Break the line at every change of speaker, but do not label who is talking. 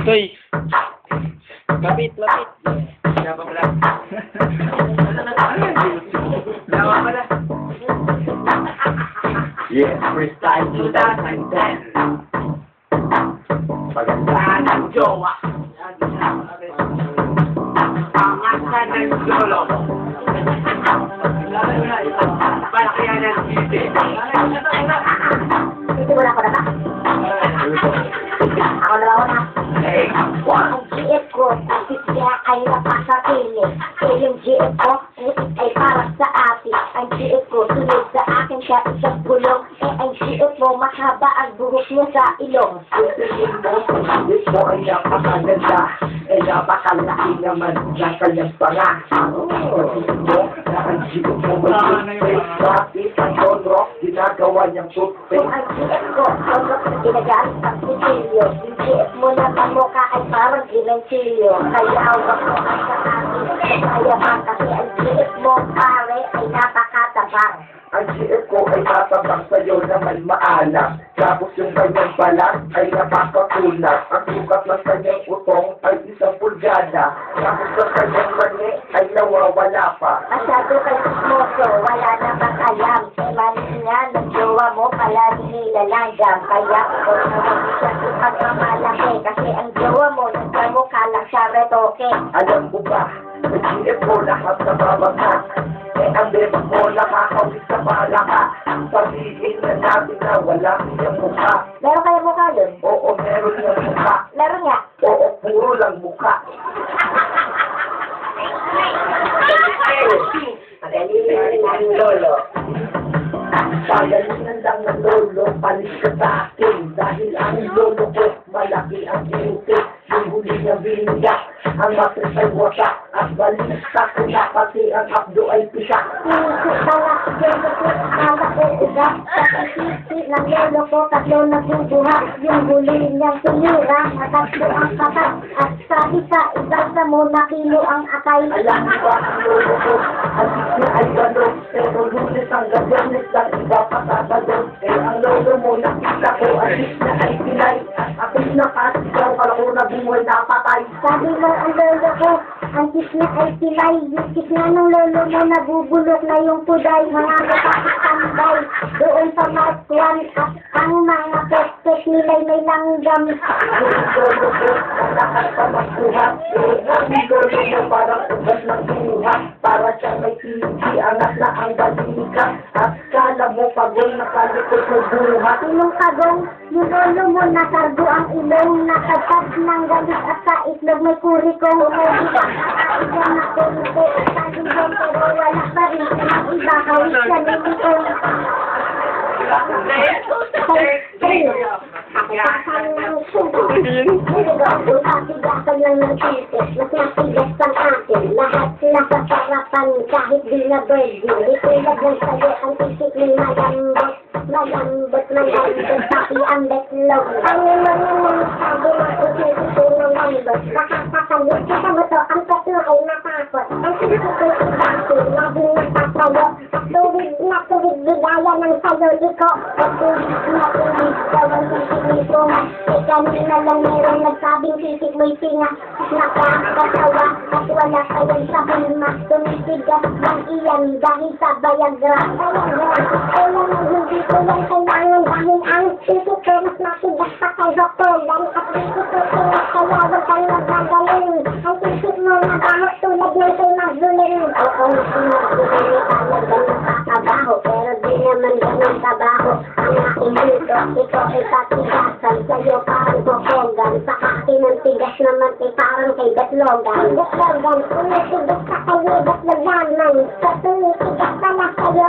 Toy. Lapit, lapit.
Dapat pala. Dapat pala.
Yes, freestyle 2010. Pagandaan ng jowa. Pangasan ng lolo. Palakihan ng sisi.
Ito wala ko na ba? Ako na ako na.
Hey, one.
Ang GF ko, kapit niya ay napakapili. Eh yung GF ko, ngipit ay para sa atin. Ang GF ko, sunod sa akin siya isang bulong. Eh ang GF mo, mahaba ang buhok mo sa ilong.
Tingin mo, ito ay napakaganda. Eh, napakalaki naman ng kanyang panga. Tingin mo, na ang GF mo may toothpaste. Ang rock, ginagawa niyang
Kung
toothpaste.
ang GF ko, sunod na ginagamit ang kutilyo. Yung GF mo na pamukha ay parang dimensilyo. Kaya hawak mo ang sa akin. Kaya pa kasi ang GF mo, pare, ay napakatabang.
Ang GF ko ay tatabang sa'yo naman maalam. Tapos yung kanyang balat ay napakakunat. Ang sukat ng kanyang utong ay 1 pulgada. Tapos ang kanyang mani ay nawawala pa.
Masyado kayo moso, wala na pag-alam. Eh, mali nga, ng jowa mo pala nilalanggam. Kaya ikaw naman siya ipagmamalaki. Kasi ang jowa mo, nagkamukha lang siya retoke.
Alam mo ba, ang GF ko lahat na babagsak. Eh, ang bebang mo nakakawit sa malaka. Sabihin na natin na wala siyang mukha.
Meron kayo mukha dun?
Oo, meron siyang mukha.
Meron nga.
Oo, puro lang mukha.
Magaling ang lolo.
Pagalingan lang ng lolo, palis ka sa akin. Dahil ang lolo ko, malaki ang inutik. Yung huli niya binigak, ang matris ay wasak. At balista ko na pati ang abdo ay pisak.
Pala, lolo ko, akala ko ugat. Sa isisi ng lolo ko, tatlo nagbubuha. Yung huli niyang sinira, natatlo ang patak. At sabi sa isa mo na kilo ang akay.
Alam mo ba ang lolo ko, ang na ay balon. Pero lunes ang gadones ng iba pa sa balon. Eh ang lolo mo, nakita ko, ang na ay pilay. At ako'y nakasigaw, kala ko na buhay na patay.
Sabi mo ang lolo ko, ang kisna ay silay. Yung kisna ng lolo mo, nabubulok na yung puday. Mga kapatambay, doon sa Markwan. At ang mga pet nila'y may langgam.
Yung lolo ko, nalakas pa magbuhat. Eh ang lolo mo, parang ugat ng buhat. Para siya may hindi, anak na ang balika. At kala mo, pagong nakalikot ng buhat.
Yung kagong, yung lolo mo, nakargo ang ilong. Nakatag ng galit at sa itlog may kuri ko. Ikan na kurito, sabi mo, pero wala pa rin. Ang iba, hawis ka nito. Ako pasang ng sugo. Hindi ko ako patigasan lang ng titis. Mas matigas ang akin. Lahat nasa sarapan kahit di na birthday. Di tulad ng sayo ang isip ni malambot. Malambot, pati ang betlog. Ano naman sabi na isip ng malambot. Nakakasalit kita mo to, ang tatlo ay natakot. Ang isip ko ibaki, laging natasayo. At tuwid na tuwid bigaya ng sayo iko. At tuwid na tuwid gawin ng sinito. Eh kanina lang meron nagsabing sisip mo'y pinga. Nakakatawa at wala kayang sabi mas tumitigas ng iyan dahil sa Viagra. Kaya nga hindi ko yan kailangan dahil ang sisip ko mas matigas pa kay Rokogan. At sisip ko pingas kaya wag kang magagaling. Ang sisip mo na bahot tulad ng kay Magdulin. Oo, sinagdulin talagang nakakabaho pero di naman ganun kabaho. Ang aking dito, ito ay patigasan sa'yo parang Rokogan. Sa akin ang tigas naman ay parang kay Betlogan. Betlogan, tumitigas ka kayo Betlogaman. Sa tumitigas pala kayo